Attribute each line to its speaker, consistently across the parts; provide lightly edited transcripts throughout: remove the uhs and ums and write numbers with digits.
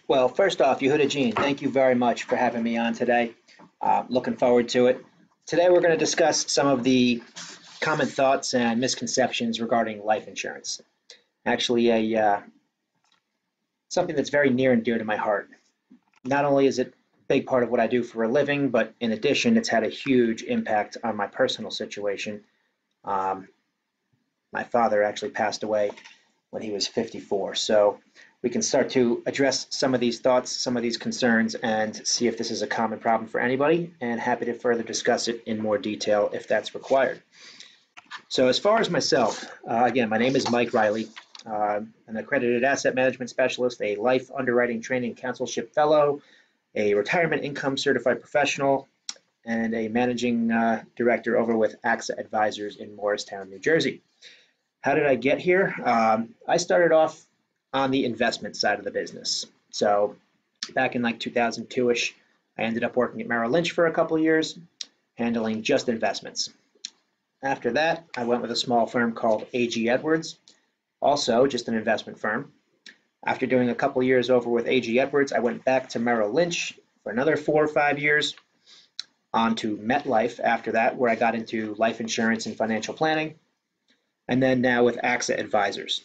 Speaker 1: Well, first off, Yehuda Jean, thank you very much for having me on today. Looking forward to it. Today, we're going to discuss some of the common thoughts and misconceptions regarding life insurance. Actually, something that's very near and dear to my heart. Not only is it a big part of what I do for a living, but in addition, it's had a huge impact on my personal situation. Um, my father actually passed away when he was 54. So we can start to address some of these thoughts, some of these concerns, and see if this is a common problem for anybody, and happy to further discuss it in more detail if that's required. So as far as myself, again, my name is Mike Riley. I'm an accredited asset management specialist, a life underwriting training councilship fellow, a retirement income certified professional, and a managing director over with AXA Advisors in Morristown, New Jersey. How did I get here? I started off on the investment side of the business. So back in like 2002-ish, I ended up working at Merrill Lynch for a couple of years, handling just investments. After that, I went with a small firm called A.G. Edwards, also just an investment firm. After doing a couple of years over with A.G. Edwards, I went back to Merrill Lynch for another 4 or 5 years, on to MetLife after that, where I got into life insurance and financial planning, and then now with AXA Advisors.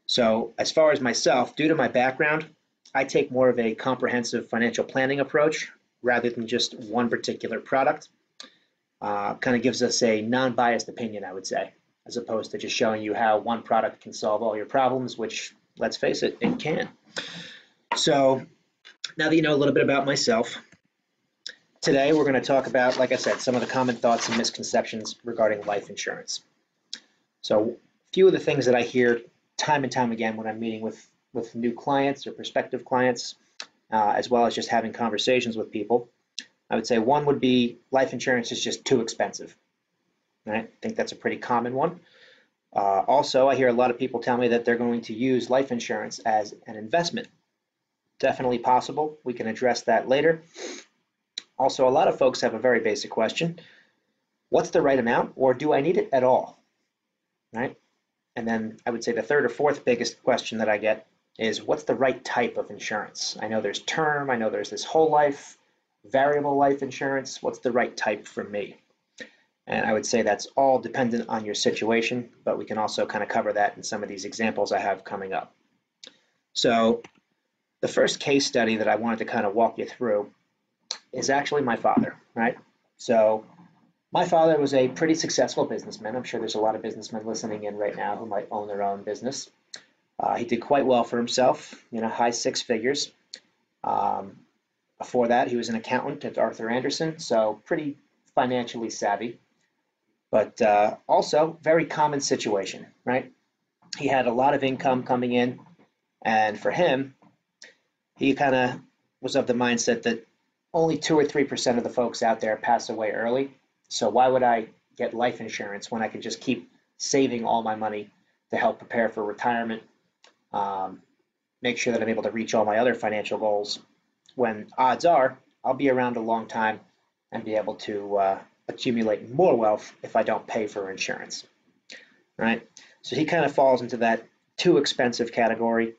Speaker 1: So as far as myself, due to my background, I take more of a comprehensive financial planning approach rather than just one particular product. Kind of gives us a non-biased opinion, I would say, as opposed to just showing you how one product can solve all your problems, which, let's face it, it can. So now that you know a little bit about myself, today we're going to talk about, like I said, some of the common thoughts and misconceptions regarding life insurance. So a few of the things that I hear time and time again when I'm meeting with new clients or prospective clients, as well as just having conversations with people, I would say one would be life insurance is just too expensive. Right? I think that's a pretty common one. Also, I hear a lot of people tell me that they're going to use life insurance as an investment. Definitely possible. We can address that later. Also, a lot of folks have a very basic question. What's the right amount, or do I need it at all? Right? And then I would say the third or fourth biggest question that I get is, what's the right type of insurance? I know there's term, I know there's this whole life, variable life insurance. What's the right type for me? And I would say that's all dependent on your situation, but we can also kind of cover that in some of these examples I have coming up. So the first case study that I wanted to kind of walk you through is actually my father, right? So my father was a pretty successful businessman. I'm sure there's a lot of businessmen listening in right now who might own their own business. He did quite well for himself, high 6 figures. Before that, he was an accountant at Arthur Andersen, so pretty financially savvy, but also very common situation, right? He had a lot of income coming in, and for him, he kind of was of the mindset that only 2 or 3% of the folks out there pass away early. So why would I get life insurance when I could just keep saving all my money to help prepare for retirement, make sure that I'm able to reach all my other financial goals, when odds are I'll be around a long time and be able to accumulate more wealth if I don't pay for insurance, right? So he kind of falls into that too expensive category.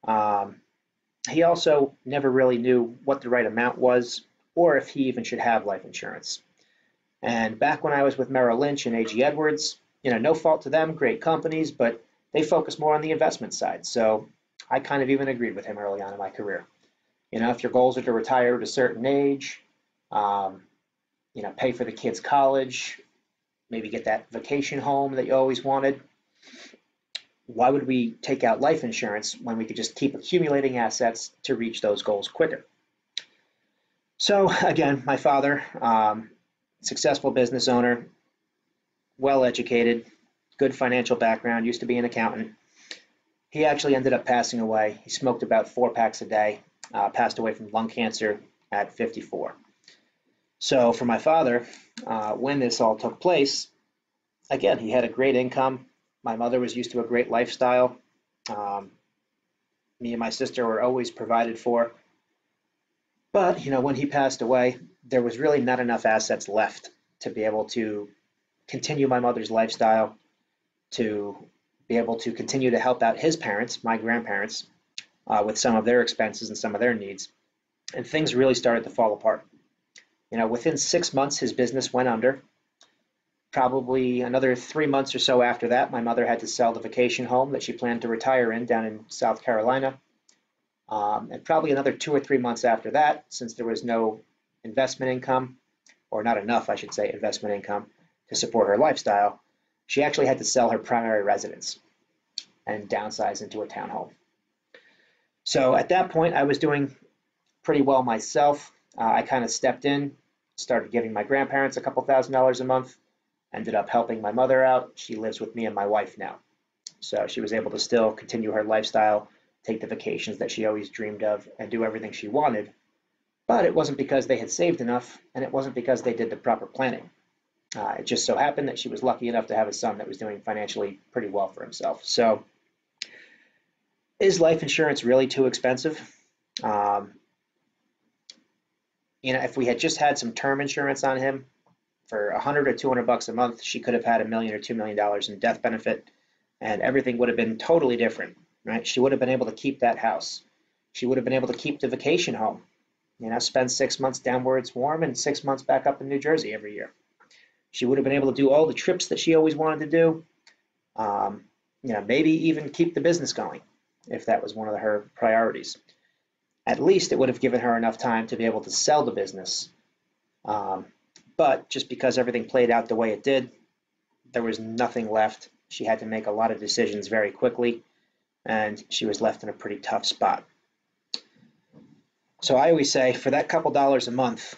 Speaker 1: He also never really knew what the right amount was or if he even should have life insurance. And back when I was with Merrill Lynch and A.G. Edwards, no fault to them, great companies, but they focus more on the investment side. So I kind of even agreed with him early on in my career. If your goals are to retire at a certain age, pay for the kids' college, maybe get that vacation home that you always wanted, why would we take out life insurance when we could just keep accumulating assets to reach those goals quicker? So again, my father, successful business owner, well-educated, good financial background, used to be an accountant. He actually ended up passing away. He smoked about 4 packs a day, passed away from lung cancer at 54. So for my father, when this all took place, again, he had a great income. My mother was used to a great lifestyle. Me and my sister were always provided for. But, when he passed away, there was really not enough assets left to be able to continue my mother's lifestyle, to be able to continue to help out his parents, my grandparents, with some of their expenses and some of their needs. And things really started to fall apart. Within 6 months, his business went under. Probably another 3 months or so after that, my mother had to sell the vacation home that she planned to retire in down in South Carolina. And probably another 2 or 3 months after that, since there was no investment income, or not enough, I should say, investment income to support her lifestyle, she actually had to sell her primary residence and downsize into a townhome. So at that point, I was doing pretty well myself. I kind of stepped in, started giving my grandparents a couple $1,000s a month, ended up helping my mother out. She lives with me and my wife now. So she was able to still continue her lifestyle, take the vacations that she always dreamed of, and do everything she wanted. But it wasn't because they had saved enough, and it wasn't because they did the proper planning. It just so happened that she was lucky enough to have a son that was doing financially pretty well for himself. So is life insurance really too expensive? Um, if we had just had some term insurance on him for 100 or 200 bucks a month, she could have had $1 million or $2 million in death benefit, and everything would have been totally different, right? She would have been able to keep that house. She would have been able to keep the vacation home, spend 6 months down where it's warm and 6 months back up in New Jersey every year. She would have been able to do all the trips that she always wanted to do. Maybe even keep the business going if that was one of her priorities. At least it would have given her enough time to be able to sell the business. But just because everything played out the way it did, there was nothing left. She had to make a lot of decisions very quickly, and she was left in a pretty tough spot. So I always say, for that couple dollars a month,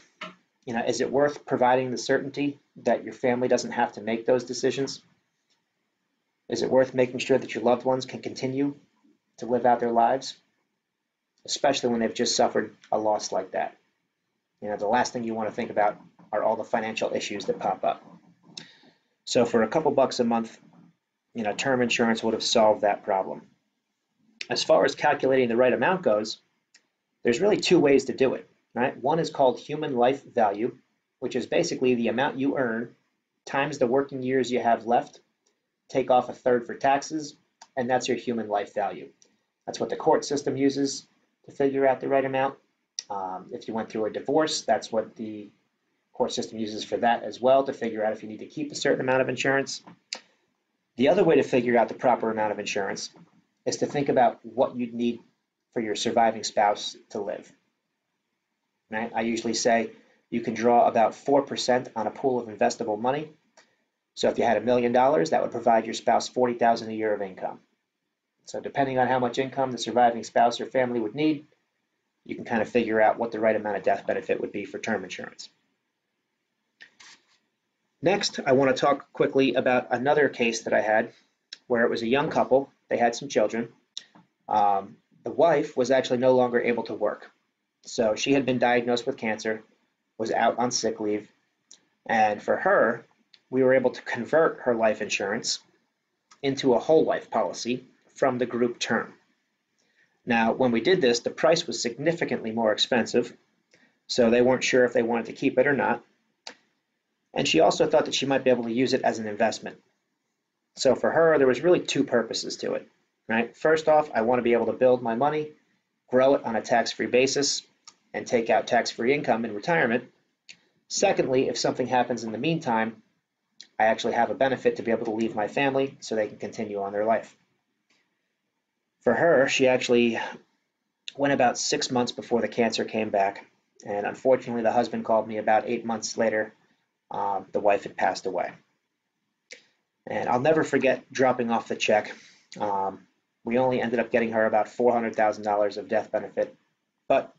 Speaker 1: is it worth providing the certainty that your family doesn't have to make those decisions? Is it worth making sure that your loved ones can continue to live out their lives, especially when they've just suffered a loss like that? The last thing you want to think about are all the financial issues that pop up. So for a couple bucks a month, term insurance would have solved that problem. As far as calculating the right amount goes, there's really two ways to do it, right? One is called human life value, which is basically the amount you earn times the working years you have left, take off a third for taxes, and that's your human life value. That's what the court system uses to figure out the right amount. If you went through a divorce, that's what the court system uses for that as well, to figure out if you need to keep a certain amount of insurance. The other way to figure out the proper amount of insurance is to think about what you'd need for your surviving spouse to live. Right? I usually say you can draw about 4% on a pool of investable money. So if you had $1 million, that would provide your spouse $40,000 a year of income. So depending on how much income the surviving spouse or family would need, you can kind of figure out what the right amount of death benefit would be for term insurance. Next, I want to talk quickly about another case that I had where it was a young couple. They had some children. The wife was actually no longer able to work. So she had been diagnosed with cancer, was out on sick leave, and for her, we were able to convert her life insurance into a whole life policy from the group term. Now, when we did this, the price was significantly more expensive, so they weren't sure if they wanted to keep it or not. And she also thought that she might be able to use it as an investment. So for her, there was really two purposes to it, right? First off, I want to be able to build my money, grow it on a tax-free basis, and take out tax-free income in retirement. Secondly, if something happens in the meantime, I actually have a benefit to be able to leave my family so they can continue on their life. For her, she actually went about 6 months before the cancer came back. And unfortunately, the husband called me about 8 months later. The wife had passed away. And I'll never forget dropping off the check. We only ended up getting her about $400,000 of death benefit, but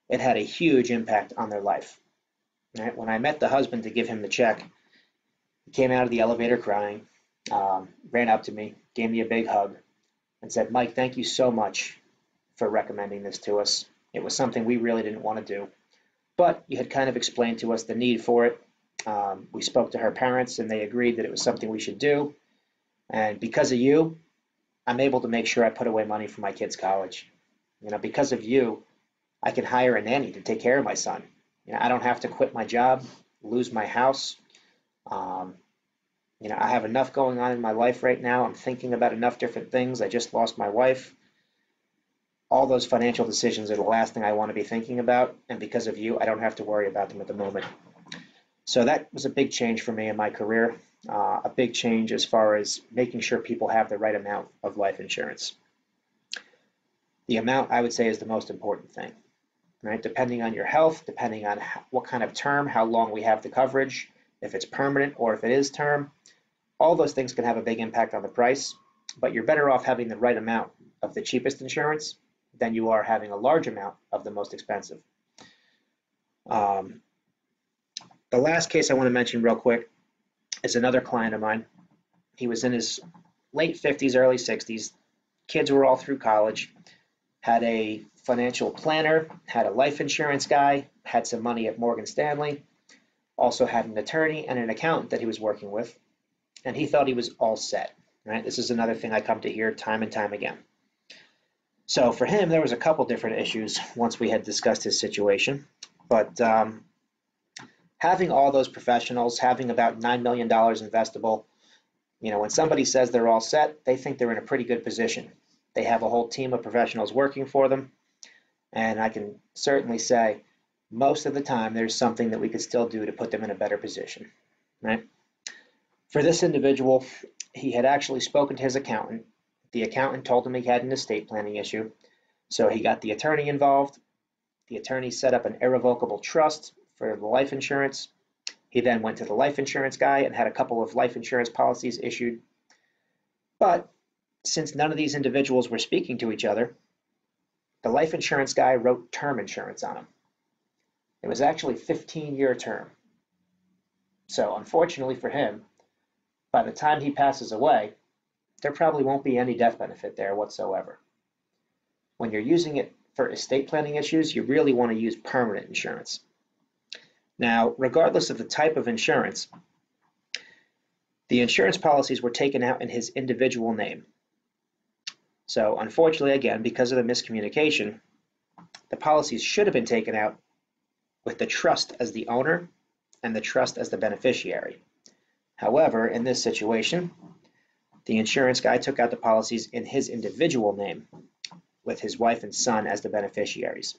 Speaker 1: it had a huge impact on their life. Right? When I met the husband to give him the check, he came out of the elevator crying, ran up to me, gave me a big hug, and said, "Mike, thank you so much for recommending this to us. It was something we really didn't want to do, but you had kind of explained to us the need for it. We spoke to her parents, and they agreed that it was something we should do. And because of you, I'm able to make sure I put away money for my kids' college. Because of you, I can hire a nanny to take care of my son. I don't have to quit my job, lose my house. I have enough going on in my life right now. I'm thinking about enough different things. I just lost my wife. All those financial decisions are the last thing I want to be thinking about, and because of you, I don't have to worry about them at the moment. So that was a big change for me in my career, a big change as far as making sure people have the right amount of life insurance. The amount, I would say, is the most important thing, right? Depending on your health, depending on what kind of term, how long we have the coverage, if it's permanent or if it is term, all those things can have a big impact on the price, but you're better off having the right amount of the cheapest insurance than you are having a large amount of the most expensive. Um, the last case I want to mention real quick is another client of mine. He was in his late 50s, early 60s. Kids were all through college, had a financial planner, had a life insurance guy, had some money at Morgan Stanley, also had an attorney and an accountant that he was working with, and he thought he was all set, right? This is another thing I come to hear time and time again. So for him, there was a couple different issues once we had discussed his situation, but having all those professionals, having about $9 million investable, when somebody says they're all set, they think they're in a pretty good position. They have a whole team of professionals working for them, and I can certainly say most of the time there's something that we could still do to put them in a better position, right? For this individual, he had actually spoken to his accountant. The accountant told him he had an estate planning issue, so he got the attorney involved. The attorney set up an irrevocable trust for the life insurance. He then went to the life insurance guy and had a couple of life insurance policies issued. But since none of these individuals were speaking to each other, the life insurance guy wrote term insurance on him. It was actually a 15-year term. So unfortunately for him, by the time he passes away, there probably won't be any death benefit there whatsoever. When you're using it for estate planning issues, you really want to use permanent insurance. Now, regardless of the type of insurance, the insurance policies were taken out in his individual name. So unfortunately, again, because of the miscommunication, the policies should have been taken out with the trust as the owner and the trust as the beneficiary. However, in this situation, the insurance guy took out the policies in his individual name with his wife and son as the beneficiaries.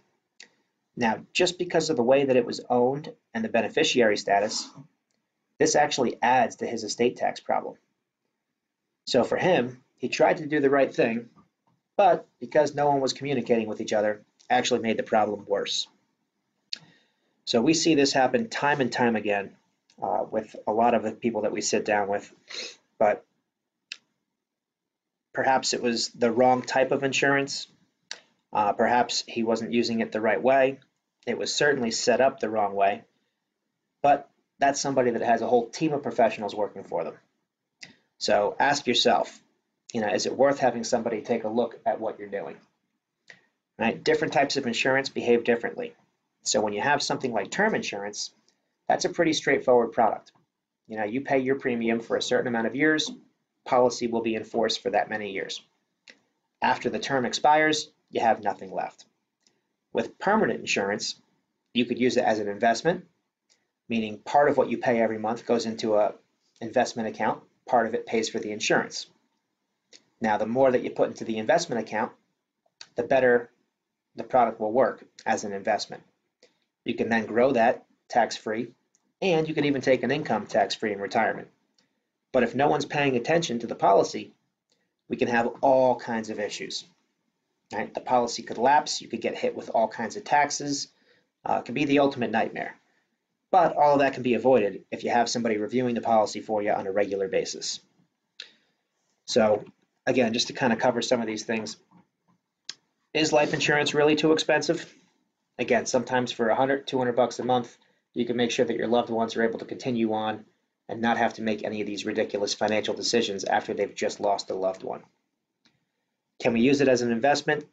Speaker 1: Now, just because of the way that it was owned and the beneficiary status, this actually adds to his estate tax problem. So for him, he tried to do the right thing, but because no one was communicating with each other, actually made the problem worse. So we see this happen time and time again with a lot of the people that we sit down with, but perhaps it was the wrong type of insurance. Perhaps he wasn't using it the right way. It was certainly set up the wrong way, but that's somebody that has a whole team of professionals working for them. So ask yourself, is it worth having somebody take a look at what you're doing? Right? Different types of insurance behave differently. So when you have something like term insurance, that's a pretty straightforward product. You pay your premium for a certain amount of years, policy will be in force for that many years. After the term expires, you have nothing left. With permanent insurance, you could use it as an investment, meaning part of what you pay every month goes into an investment account, part of it pays for the insurance. Now, the more that you put into the investment account, the better the product will work as an investment. You can then grow that tax-free, and you can even take an income tax-free in retirement. But if no one's paying attention to the policy, we can have all kinds of issues. Right? The policy could lapse, you could get hit with all kinds of taxes. It could be the ultimate nightmare. But all of that can be avoided if you have somebody reviewing the policy for you on a regular basis. So again, just to kind of cover some of these things, is life insurance really too expensive? Again, sometimes for $100, $200 a month, you can make sure that your loved ones are able to continue on and not have to make any of these ridiculous financial decisions after they've just lost a loved one. Can we use it as an investment?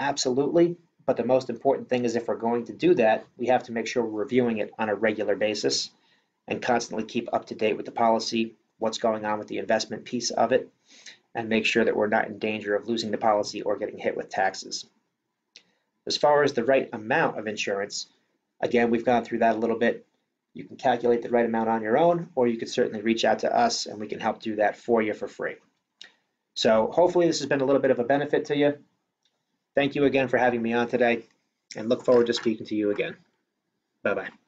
Speaker 1: Absolutely. But the most important thing is if we're going to do that, we have to make sure we're reviewing it on a regular basis and constantly keep up to date with the policy, what's going on with the investment piece of it, and make sure that we're not in danger of losing the policy or getting hit with taxes. As far as the right amount of insurance, again, we've gone through that a little bit. You can calculate the right amount on your own, or you could certainly reach out to us and we can help do that for you for free. So hopefully this has been a little bit of a benefit to you. Thank you again for having me on today, and look forward to speaking to you again. Bye bye.